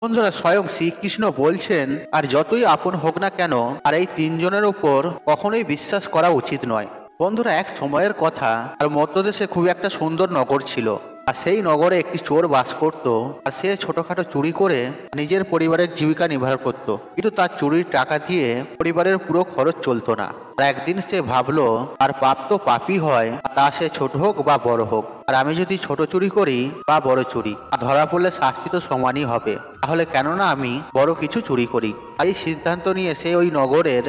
বন্ধুরা, স্বয়ং শ্রীকৃষ্ণ বলছেন, আর যতই আপন হোক না কেন, আর এই তিনজনের উপর কখনোই বিশ্বাস করা উচিত নয়। বন্ধুরা, এক সময়ের কথা, আর মধ্যদেশে খুব একটা সুন্দর নগর ছিল। আর সেই নগরে একটি চোর বাস করত। আর সে ছোটখাটো চুরি করে নিজের পরিবারের জীবিকা নির্বাহ করত, কিন্তু তার চুরির টাকা দিয়ে পরিবারের পুরো খরচ চলতো না। আর একদিন সে ভাবলো, আর পাপ তো পাপই হয়, তা সে ছোট হোক বা বড় হোক। আর আমি যদি ছোট চুরি করি বা বড় চুরি, আর ধরা পড়লে শাস্তি তো সমানই হবে, তাহলে কেন না আমি বড় কিছু চুরি করি। আর এই সিদ্ধান্ত নিয়ে সে ওই নগরের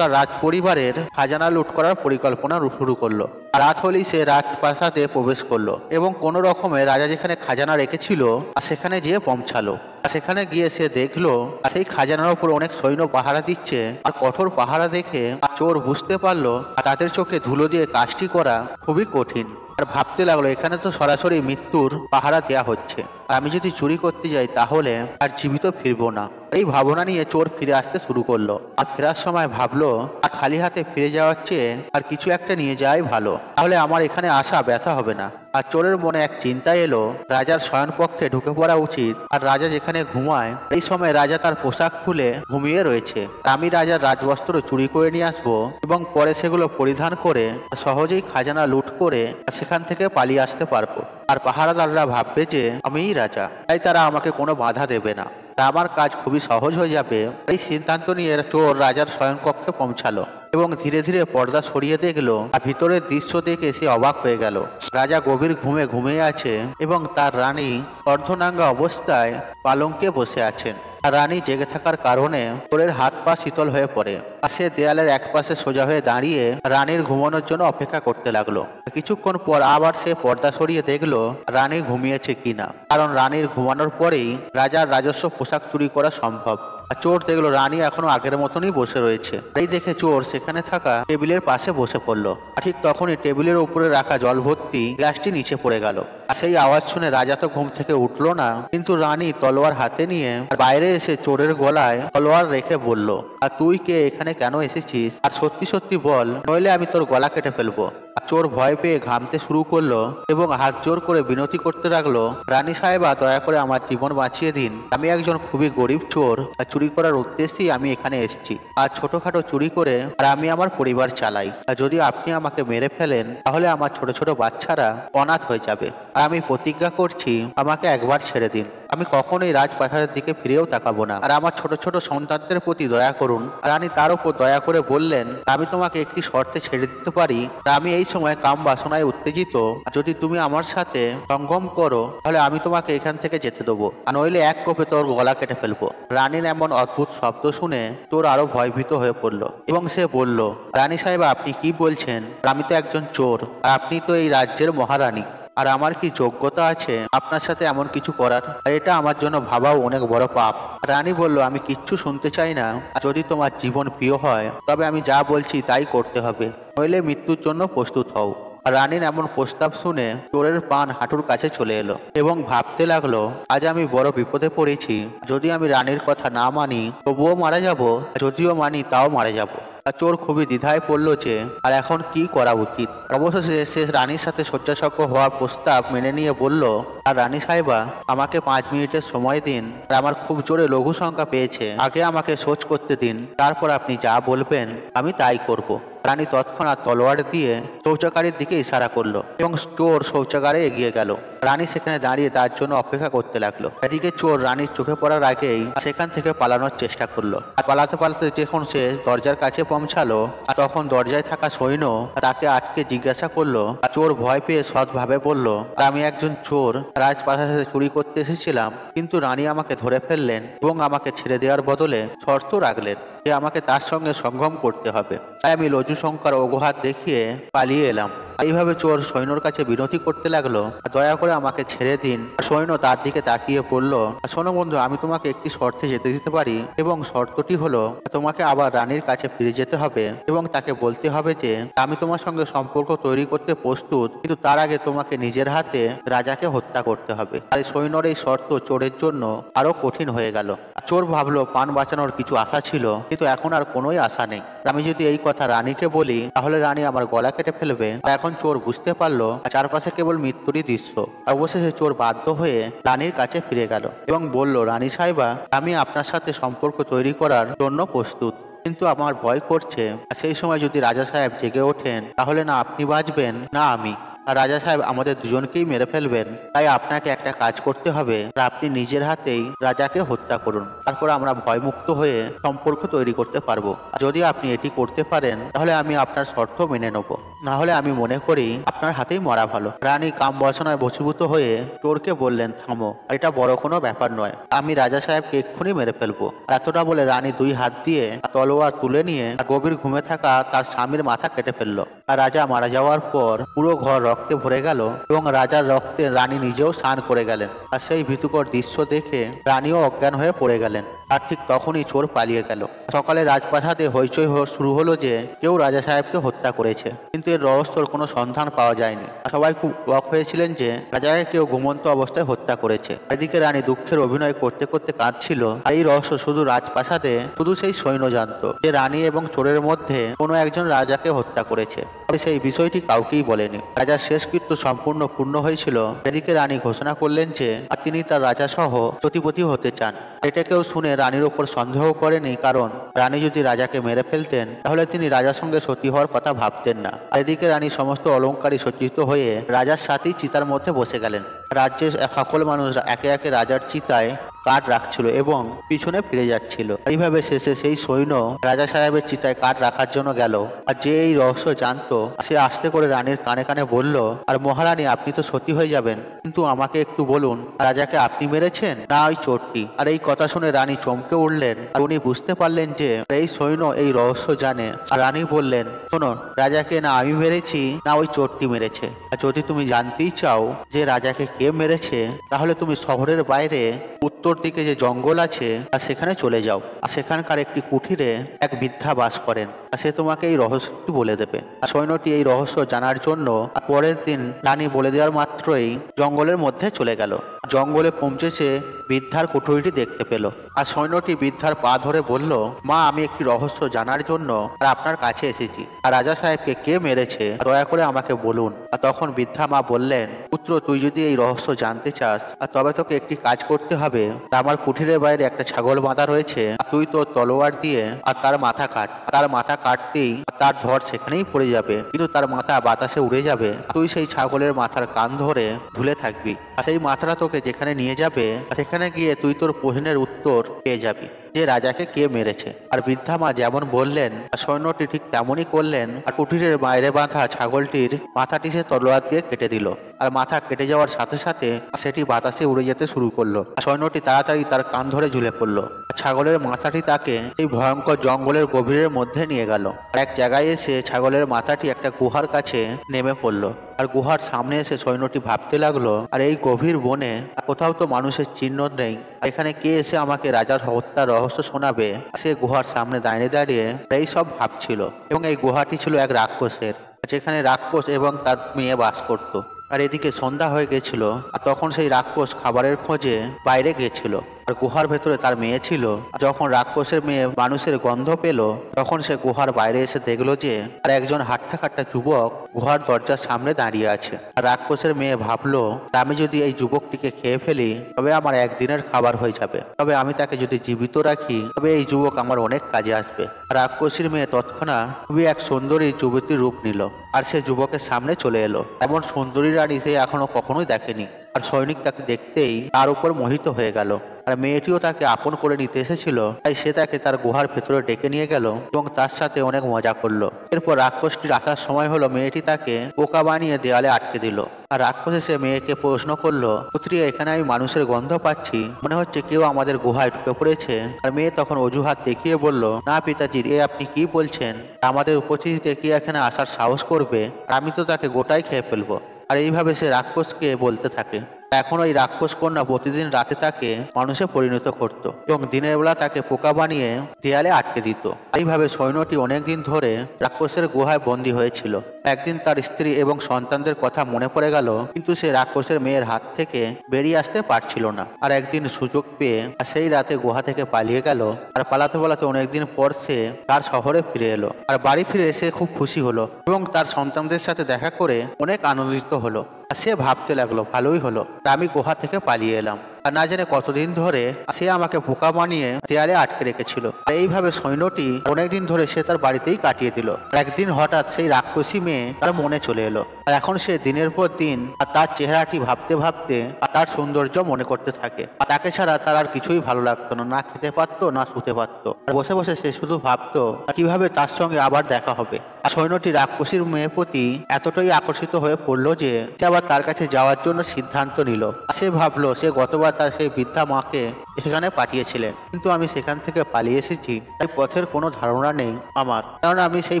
রাজ পরিবারের খাজানা লুট করার পরিকল্পনা শুরু করলো। আর রাত হলেই সে রাজপ্রাসাদে প্রবেশ করলো এবং কোনো রকমে রাজা যেখানে খাজানা রেখেছিল সেখানে যেয়ে পৌঁছালো। সেখানে গিয়ে সে দেখলো সেই খাজানার উপর অনেক সৈন্য পাহারা দিচ্ছে। আর কঠোর পাহারা দেখে চোর বুঝতে পারলো তাদের চোখে ধুলো দিয়ে কাজটি করা খুবই কঠিন। আর ভাবতে লাগলো, এখানে তো সরাসরি মৃত্যুর পাহারা দেয়া হচ্ছে, আর আমি যদি চুরি করতে যাই তাহলে আর জীবিত ফিরবো না। এই ভাবনা নিয়ে চোর ফিরে আসতে শুরু করলো। আর ফেরার সময় ভাবলো, আর খালি হাতে ফিরে যাওয়ার চেয়ে আর কিছু একটা নিয়ে যাওয়াই ভালো, তাহলে আমার এখানে আসা ব্যথা হবে না। আর চোরের মনে এক চিন্তা এলো, রাজার শয়নকক্ষে ঢুকে পড়া উচিত। আর রাজা যেখানে ঘুমায়, এই সময় রাজা তার পোশাক খুলে ঘুমিয়ে রয়েছে। আমি রাজার রাজবস্ত্র চুরি করে নিয়ে আসবো এবং পরে সেগুলো পরিধান করে সহজেই খাজানা লুট করে সেখান থেকে পালিয়ে আসতে পারবো। আর পাহারাদাররা ভাববে যে আমিই রাজা, তাই তারা আমাকে কোনো বাধা দেবে না। আমার কাজ খুবই সহজ হয়ে যাবে। এই সিদ্ধান্ত নিয়ে চোর রাজার শয়নকক্ষে পৌঁছালো এবং ধীরে ধীরে পর্দা সরিয়ে দেখলো। আর ভিতরের দৃশ্য দেখে সে অবাক হয়ে গেল। রাজা গভীর ঘুমিয়ে আছে এবং তার রানী অর্ধনাঙ্গা অবস্থায় পালঙ্কে বসে আছেন। আর রানী জেগে থাকার কারণে চোরের হাত পা শীতল হয়ে পড়ে। আর সে দেয়ালের এক পাশে সোজা হয়ে দাঁড়িয়ে রানীর ঘুমানোর জন্য অপেক্ষা করতে লাগলো। কিছুক্ষণ পর আবার সে পর্দা সরিয়ে দেখলো রানী ঘুমিয়েছে কিনা, কারণ রানীর ঘুমানোর পরেই রাজার রাজস্ব পোশাক চুরি করা সম্ভব। আর চোর দেখলো রানী এখনো আগের মতনই বসে রয়েছে। এই দেখে চোর সেখানে থাকা টেবিলের পাশে বসে পড়লো। আর ঠিক তখনই টেবিলের উপরে রাখা জল ভর্তি গ্লাসটি নিচে পড়ে গেল। আর সেই আওয়াজ শুনে রাজা তো ঘুম থেকে উঠলো না, কিন্তু রানী তলোয়ার হাতে নিয়ে বাইরে এসে চোরের গলায় তলোয়ার রেখে বলল, আর তুই কে, এখানে কেন এসেছিস? আর সত্যি সত্যি বল, নইলে আমি তোর গলা কেটে ফেলবো। চোর ভয় পেয়ে ঘামতে শুরু করলো এবং হাত জোর করে বিনতি করতে লাগলো, রানী সাহেবা, দয়া করে আমার জীবন বাঁচিয়ে দিন। আমি একজন খুবই গরিব চোর, আর চুরি করার উদ্দেশ্যেই আমি এখানে এসেছি। আর ছোটখাটো চুরি করে আর আমি আমার পরিবার চালাই। আর যদি আপনি আমাকে মেরে ফেলেন তাহলে আমার ছোট ছোট বাচ্চারা অনাথ হয়ে যাবে। আর আমি প্রতিজ্ঞা করছি, আমাকে একবার ছেড়ে দিন। আমি কখনোই রাজপ্রাসাদের দিকে ফিরেও তাকাবো না। আর আমার ছোট ছোট সন্তানদের প্রতি দয়া করুন। রানী তার উপর দয়া করে বললেন, আমি তোমাকে একটি শর্তে ছেড়ে দিতে পারি। আমি এই সময় কাম বাসনায় উত্তেজিত, যদি তুমি আমার সাথে সঙ্গম করো তাহলে আমি তোমাকে এখান থেকে যেতে দেবো, আর নইলে এক কোপে তোর গলা কেটে ফেলবো। রানীর এমন অদ্ভুত শব্দ শুনে চোর আরো ভয়ভীত হয়ে পড়লো এবং সে বলল, রানী সাহেব, আপনি কি বলছেন? আমি তো একজন চোর, আর আপনি তো এই রাজ্যের মহারানী। আর আমার কি যোগ্যতা আছে আপনার সাথে এমন কিছু করার? আর এটা আমার জন্য ভাবাও অনেক বড় পাপ। রানী বলল, আমি কিচ্ছু শুনতে চাই না। যদি তোমার জীবন প্রিয় হয় তবে আমি যা বলছি তাই করতে হবে, নইলে মৃত্যুর জন্য প্রস্তুত হও। আর রানীর এমন প্রস্তাব শুনে চোরের প্রাণ হাঁটুর কাছে চলে এলো এবং ভাবতে লাগলো, আজ আমি বড় বিপদে পড়েছি। যদি আমি রানীর কথা না মানি তবুও মারা যাব, যদিও মানি তাও মারা যাব। আর চোর খুবই দ্বিধায় পড়লো যে আর এখন কি করা উচিত। অবশেষে সে রানীর সাথে শয্যাসজ্ঞ হওয়ার প্রস্তাব মেনে নিয়ে বলল, আর রানী সাহেবা, আমাকে 5 মিনিটের সময় দিন। আর আমার খুব জোরে লঘু সংখ্যা পেয়েছে, আগে আমাকে সোচ করতে দিন, তারপর আপনি যা বলবেন আমি তাই করব। রানী তৎক্ষণাৎ তলোয়ার দিয়ে শৌচাগারের দিকে ইশারা করলো এবং চোর শৌচাগারে এগিয়ে গেল। রানী সেখানে দাঁড়িয়ে তার জন্য অপেক্ষা করতে লাগলো। এদিকে চোর রানীর চোখে পড়ার আগেই সেখান থেকে পালানোর চেষ্টা করলো। আর পালাতে পালাতে যখন সে দরজার কাছে পৌঁছালো, আর তখন দরজায় থাকা সৈন্য তাকে আটকে জিজ্ঞাসা করলো। আর চোর ভয় পেয়ে সৎভাবে বলল, আমি একজন চোর, রাজপ্রাসাদে চুরি করতে এসেছিলাম, কিন্তু রানী আমাকে ধরে ফেললেন এবং আমাকে ছেড়ে দেওয়ার বদলে শর্ত রাখলেন যে আমাকে তার সঙ্গে সঙ্গম করতে হবে। তাই আমি লঘু সংখ্যার অজুহাত দেখিয়ে পালিয়ে এলাম। এইভাবে চোর সৈন্যর কাছে বিনতি করতে লাগলো, দয়া করে আমাকে ছেড়ে দিন। সৈন্য তার দিকে তাকিয়ে পড়ল, শোনো বন্ধু, আমি তোমাকে একটি শর্তে যেতে দিতে পারি, এবং শর্তটি হলো তোমাকে আবার রানীর কাছে ফিরে যেতে হবে এবং তাকে বলতে হবে যে আমি তোমার সঙ্গে সম্পর্ক তৈরি করতে প্রস্তুত, কিন্তু তার আগে তোমাকে নিজের হাতে রাজাকে হত্যা করতে হবে। আর সৈন্যর এই শর্ত চোরের জন্য আরো কঠিন হয়ে গেল। চোর ভাবলো পান বাঁচানোর কিছু আশা ছিল, কিন্তু এখন আর কোনোই আশা নেই। আমি যদি এই কথা রানীকে বলি তাহলে রানী আমার গলা কেটে ফেলবে। আর এখন চোর বুঝতে পারলো চারপাশে কেবল মৃত্যুরই দৃশ্য। অবশেষে চোর বাধ্য হয়ে রানীর কাছে ফিরে গেল এবং বলল, রানী সাহেবা, আমি আপনার সাথে সম্পর্ক তৈরি করার জন্য প্রস্তুত, কিন্তু আমার ভয় করছে সেই সময় যদি রাজা সাহেব জেগে ওঠেন তাহলে না আপনি বাঁচবেন না আমি। আর রাজা সাহেব আমাদের দুজনকেই মেরে ফেলবেন। তাই আপনাকে একটা কাজ করতে হবে, আর আপনি নিজের হাতেই রাজাকে হত্যা করুন। তারপর আমরা ভয়মুক্ত হয়ে সম্পর্ক তৈরি করতে পারবো। আর যদি আপনি এটি করতে পারেন তাহলে আমি আপনার শর্ত মেনে নেব, না হলে আমি মনে করি আপনার হাতেই মরা ভালো। রানী কাম বাসনায় বশীভূত হয়ে চোরকে বললেন, থামো, এটা বড় কোনো ব্যাপার নয়, আমি রাজা সাহেবকে এক্ষুনি মেরে ফেলবো। এতটা বলে রানী দুই হাত দিয়ে তলোয়ার তুলে নিয়ে গভীর ঘুমে থাকা তার স্বামীর মাথা কেটে ফেললো। আর রাজা মারা যাওয়ার পর পুরো ঘর রক্তে ভরে গেল এবং রাজার রক্তে রানী নিজেও স্নান করে গেলেন। আর সেই ভীতিকর দৃশ্য দেখে রানীও অজ্ঞান হয়ে পড়ে গেলেন। আর ঠিক তখনই চোর পালিয়ে গেল। সকালে রাজপ্রাসাদে হইচই শুরু হলো যে কেউ রাজা সাহেবকে হত্যা করেছে, কিন্তু এর রহস্যর কোনো সন্ধান পাওয়া যায়নি। সবাই খুব অবাক হয়েছিলেন যে রাজাকে কেউ ঘুমন্ত অবস্থায় হত্যা করেছে। এদিকে রানী দুঃখের অভিনয় করতে করতে কাঁদছিল। আর এই রহস্য শুধু রাজপ্রাসাদে শুধু সেই সৈন্য জানত যে রানী এবং চোরের মধ্যে কোনো একজন রাজাকে হত্যা করেছে। সেই বিষয়টি কাউকেই বলেনি। রাজার শেষকৃত্য সম্পূর্ণ পূর্ণ হয়েছিল। এদিকে রানী ঘোষণা করলেন যে তিনি তার রাজা সহ সতীপতি হতে চান। এটা কেউ শুনে রানীর ওপর সন্দেহ করেনি, কারণ রানী যদি রাজাকে মেরে ফেলতেন তাহলে তিনি রাজার সঙ্গে সতী হওয়ার কথা ভাবতেন না। এদিকে রানী সমস্ত অলংকারে সজ্জিত হয়ে রাজার সাথেই চিতার মধ্যে বসে গেলেন। রাজ্যের সকল মানুষ একে একে রাজার চিতায় কাঠ রাখছিল এবং পিছনে ফিরে যাচ্ছিল। এইভাবে শেষে সেই সৈন্য রাজা সাহেবের চিতায় কাঠ রাখার জন্য গেল। আর যে এই রহস্য জানতো সে আস্তে করে রানীর কানে কানে বলল, আর মহারানী, আপনি তো সতী হয়ে যাবেন, কিন্তু আমাকে একটু বলুন, রাজাকে আপনি মেরেছেন না ওই চোরটি? আর এই কথা শুনে রানী চমকে উঠলেন। আর উনি বুঝতে পারলেন যে এই সৈন্য এই রহস্য জানে। আর রানী বললেন, শোনো, রাজাকে না আমি মেরেছি না ওই চোরটি মেরেছে। আর যদি তুমি জানতেই চাও যে রাজাকে কে মেরেছে তাহলে তুমি শহরের বাইরে উত্তর দিকে যে জঙ্গল আছে আর সেখানে চলে যাও। আর সেখানকার একটি কুঠিরে এক বৃদ্ধা বাস করেন, আর সে তোমাকে এই রহস্যটি বলে দেবে। আর সৈন্যটি এই রহস্য জানার জন্য পরের দিন রানী বলে দেওয়ার মাত্রই জঙ্গলের মধ্যে চলে গেল। জঙ্গলে পৌঁছেছে বৃদ্ধার কুঠুরিটি দেখতে পেল। আর সৈন্যটি বৃদ্ধার পা ধরে বলল, মা, আমি একটি রহস্য জানার জন্য আর আপনার কাছে এসেছি। আর রাজা সাহেবকে কে মেরেছে দয়া করে আমাকে বলুন। আর তখন বৃদ্ধা মা বললেন, পুত্র, তুই যদি এই রহস্য জানতে চাস তবে তোকে একটি কাজ করতে হবে। আমার কুঠিরের বাইরে একটা ছাগল বাঁধা রয়েছে, তুই তোর তলোয়ার দিয়ে আর তার মাথা কাট। তার মাথা কাটতেই তার ধর সেখানেই পড়ে যাবে, কিন্তু তার মাথা বাতাসে উড়ে যাবে। তুই সেই ছাগলের মাথার কান ধরে ঝুলে থাকবি, আর সেই মাথাটা তোকে যেখানে নিয়ে যাবে সেখানে গিয়ে তুই তোর প্রশ্নের উত্তর পেয়ে যাবি যে রাজাকে কে মেরেছে। আর বৃদ্ধা মা যেমন বললেন সৈন্যটি ঠিক তেমনই করলেন। আর কুঠিরের বাইরে বাঁধা ছাগলটির মাথাটি সে তলোয়ার দিয়ে কেটে দিল। আর মাথা কেটে যাওয়ার সাথে সাথে সেটি বাতাসে উড়ে যেতে শুরু করলো। সৈন্যটি তাড়াতাড়ি তার কান ধরে ঝুলে পড়লো। ছাগলের মাথাটি তাকে সেই ভয়ঙ্কর জঙ্গলের গভীরের মধ্যে নিয়ে গেল। এক জায়গায় এসে ছাগলের মাথাটি একটা গুহার কাছে নেমে পড়লো। আর গুহার সামনে এসে সৈন্যটি ভাবতে লাগলো, আর এই গভীর বনে কোথাও তো মানুষের চিহ্ন নেই, এখানে কে এসে আমাকে রাজার হত্যার রহস্য শোনাবে? সে গুহার সামনে দাঁড়িয়ে দাঁড়িয়ে এই সব ভাবছিল। এবং এই গুহাটি ছিল এক রাক্ষসের, যেখানে রাক্ষস এবং তার মেয়ে বাস করত। আর এদিকে সন্ধ্যা হয়ে গেছিল। আর তখন সেই রাক্ষস খাবারের খোঁজে বাইরে গেছিল। আর গুহার ভেতরে তার মেয়ে ছিল। যখন রাক্ষসের মেয়ে মানুষের গন্ধ পেল তখন সে গুহার বাইরে এসে দেখলো যে আর একজন হাট্টা খাট্টা যুবক গুহার দরজার সামনে দাঁড়িয়ে আছে। আর রাক্ষসের মেয়ে ভাবলো, আমি যদি এই যুবকটিকে খেয়ে ফেলি তবে আমার একদিনের খাবার হয়ে যাবে, তবে আমি তাকে যদি জীবিত রাখি তবে এই যুবক আমার অনেক কাজে আসবে। রাক্ষসীর মেয়ে তৎক্ষণাৎ খুবই এক সুন্দরী যুবতীর রূপ নিল। আর সে যুবকের সামনে চলে এলো। এমন সুন্দরী রানী সে এখনো কখনোই দেখেনি। আর সৈনিক তাকে দেখতেই তার উপর মোহিত হয়ে গেল। আর মেয়েটিও তাকে আপন করে নিতে এসেছিল, তাই সে তাকে তার গুহার ভেতরে ডেকে নিয়ে গেল এবং তার সাথে অনেক মজা করলো। এরপর রাক্ষসটির আসার সময় হলো, মেয়েটি তাকে বোকা বানিয়ে দেওয়ালে আটকে দিল। আর রাক্ষস এসে মেয়েকে প্রশ্ন করলো, পুত্রী, এখানে আমি মানুষের গন্ধ পাচ্ছি, মনে হচ্ছে কেউ আমাদের গুহায় ঢুকে পড়েছে। আর মেয়ে তখন অজুহাত দেখিয়ে বলল, না পিতাজি, এ আপনি কি বলছেন? আমাদের উপস্থিতিতে কি এখানে আসার সাহস করবে? আর আমি তো তাকে গোটাই খেয়ে ফেলবো। আর এইভাবে সে রাক্ষসকে বলতে থাকে। এখন ওই রাক্ষস কন্যা প্রতিদিন রাতে তাকে মানুষে পরিণত করত এবং দিনের বেলা তাকে পোকা বানিয়ে দেয়ালে আটকে দিত। এইভাবে সৈন্যটি অনেকদিন ধরে রাক্ষসের গুহায় বন্দী হয়েছিল। একদিন তার স্ত্রী এবং সন্তানদের কথা মনে পড়ে গেল, কিন্তু সে রাক্ষসের মেয়ের হাত থেকে বেরিয়ে আসতে পারছিল না। আর একদিন সুযোগ পেয়ে সেই রাতে গুহা থেকে পালিয়ে গেল। আর পালাতে পালাতে অনেকদিন পর সে তার শহরে ফিরে এলো। আর বাড়ি ফিরে সে খুব খুশি হলো এবং তার সন্তানদের সাথে দেখা করে অনেক আনন্দিত হলো। আর সে ভাবতে লাগলো, ভালোই হলো আমি গুহা থেকে পালিয়ে এলাম, আর না জানে কতদিন ধরে সে আমাকে বোকা বানিয়ে দেয়ালে আটকে রেখেছিল। আর এইভাবে সৈন্যটি অনেকদিন ধরে সে তার বাড়িতেই কাটিয়ে দিল। একদিন হঠাৎ সেই রাক্ষসী মেয়ে তার মনে চলে এলো। আর এখন সে দিনের পর দিন আর তার চেহারাটি ভাবতে ভাবতে আর তার সৌন্দর্য মনে করতে থাকে। আর তাকে ছাড়া তার আর কিছুই ভালো লাগতো না, না খেতে পারতো না শুতে পারতো। আর বসে বসে সে শুধু ভাবতো কিভাবে তার সঙ্গে আবার দেখা হবে। আর সৈন্যটি রাক্ষসীর মেয়ের প্রতি এতটাই আকর্ষিত হয়ে পড়লো যে সে আবার তার কাছে যাওয়ার জন্য সিদ্ধান্ত নিল। সে ভাবলো সে গতবার তার সেই বৃদ্ধা মাকে সেখানে পাঠিয়েছিলেন, কিন্তু আমি সেখান থেকে পালিয়ে এসেছি, তাই পথের কোনো ধারণা নেই আমার, কারণ আমি সেই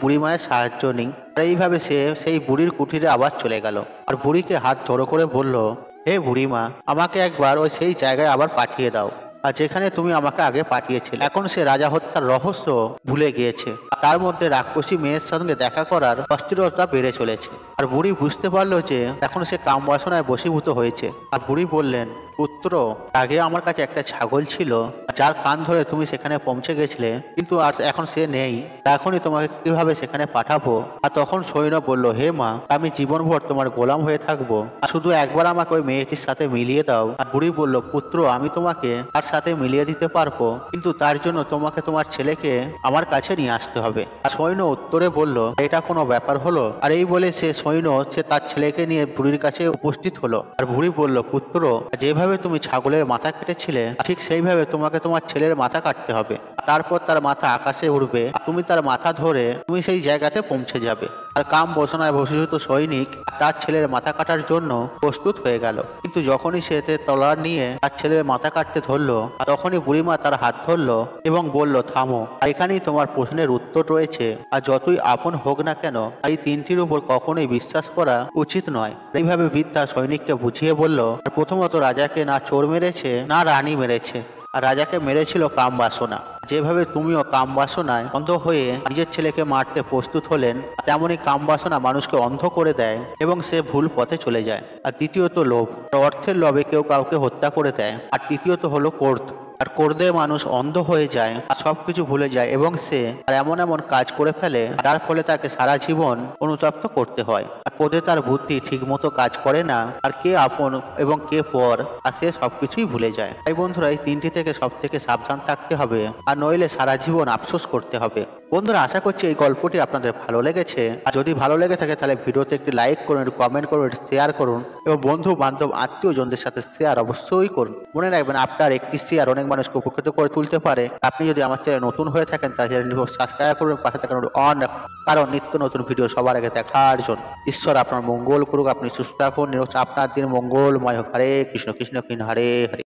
বুড়ি মায়ের সাহায্য নিই। আর এইভাবে সে সেই বুড়ির কুঠিরে আবার চলে গেল। আর বুড়িকে হাত জড়ো করে বলল, হে বুড়িমা, আমাকে একবার ওই সেই জায়গায় আবার পাঠিয়ে দাও আর যেখানে তুমি আমাকে আগে পাঠিয়েছিলে। এখন সে রাজা হত্যার রহস্য ভুলে গিয়েছে। তার মধ্যে রাক্ষসী মেয়ের সঙ্গে দেখা করার অস্থিরতা বেড়ে চলেছে। আর বুড়ি বুঝতে পারলো যে এখন সে কাম বাসনায় বশীভূত হয়েছে। আর বুড়ি বললেন, পুত্র, আগে আমার কাছে একটা ছাগল ছিল যার কান ধরে তুমি সেখানে পৌঁছে গেছিলে, কিন্তু আর এখন সে নেই। এখনই তোমাকে কিভাবে সেখানে পাঠাবো? আর তখন সৈন্য বলল, হে মা, আমি জীবনভর তোমার গোলাম হয়ে থাকবো, আর শুধু একবার আমাকে ওই মেয়েটির সাথে মিলিয়ে দাও। আর বুড়ি বলল, পুত্র, আমি তোমাকে তার সাথে মিলিয়ে দিতে পারবো, কিন্তু তার জন্য তোমাকে তোমার ছেলেকে আমার কাছে নিয়ে আসতে হবে। আর সৈন্য উত্তরে বলল, এটা কোনো ব্যাপার হলো? আর এই বলে সৈন্য তার ছেলেকে নিয়ে বুড়ির কাছে উপস্থিত হলো। আর বুড়ি বলল, পুত্র, যেভাবে তুমি ছাগলের মাথা কেটেছিলে ঠিক সেইভাবে তোমাকে তোমার ছেলের মাথা কাটতে হবে। তারপর তার মাথা আকাশে উঠবে, তুমি তার মাথা ধরে তুমি সেই জায়গাতে পৌঁছে যাবে। আর কাম বাসনায় বশীভূত সৈনিক তার ছেলের মাথা কাটার জন্য প্রস্তুত হয়ে গেল। কিন্তু যখনই সে তলোয়ার নিয়ে তার ছেলের মাথা কাটতে ধরলো, তখনই বুড়িমা তার হাত ধরলো এবং বলল, থামো, আর এখানেই তোমার প্রশ্নের উত্তর রয়েছে। আর যতই আপন হোক না কেন, এই তিনটির উপর কখনোই বিশ্বাস করা উচিত নয়। এইভাবে বৃদ্ধা সৈনিককে বুঝিয়ে বলল, প্রথমত রাজাকে না চোর মেরেছে না রানী মেরেছে, আর রাজাকে মেরেছিল কাম বাসনা। যেভাবে তুমিও কাম বাসনায় অন্ধ হয়ে নিজের ছেলেকে মারতে প্রস্তুত হলেন, তেমনই কাম বাসনা মানুষকে অন্ধ করে দেয় এবং সে ভুল পথে চলে যায়। আর দ্বিতীয়ত লোভ, অর্থের লোভে কেউ কাউকে হত্যা করে দেয়। আর তৃতীয়ত হলো ক্রোধ, আর ক্রোধে মানুষ অন্ধ হয়ে যায় আর সবকিছু ভুলে যায় এবং সে আর এমন এমন কাজ করে ফেলে যার ফলে তাকে সারা জীবন অনুতপ্ত করতে হয়। আর ক্রোধে তার বুদ্ধি ঠিক মতো কাজ করে না, আর কে আপন এবং কে পর, আর সে সবকিছুই ভুলে যায়। তাই বন্ধুরা, এই তিনটি থেকে সব থেকে সাবধান থাকতে হবে, আর নইলে সারা জীবন আফসোস করতে হবে। বন্ধুরা, আশা করছি এই গল্পটি আপনাদের ভালো লেগেছে। আর যদি ভালো লেগে থাকে তাহলে ভিডিওতে একটি লাইক করুন, একটি কমেন্ট করুন, শেয়ার করুন এবং বন্ধু বান্ধব আত্মীয়জনদের সাথে শেয়ার অবশ্যই করুন। মনে রাখবেন, আপনার একটি শেয়ার অনেক মানুষকে উপকৃত করে তুলতে পারে। আপনি যদি আমার চ্যানেল নতুন হয়ে থাকেন তাহলে চ্যানেলটি সাবস্ক্রাইব করুন, পাশে থাকুন অন, কারণ নিত্য নতুন ভিডিও সবার আগে দেখার জন্য। ঈশ্বর আপনার মঙ্গল করুক, আপনি সুস্থ থাকুন, আপনার দিন মঙ্গলময় হোক। হরে কৃষ্ণ কৃষ্ণ কৃষ্ণ হরে হরে।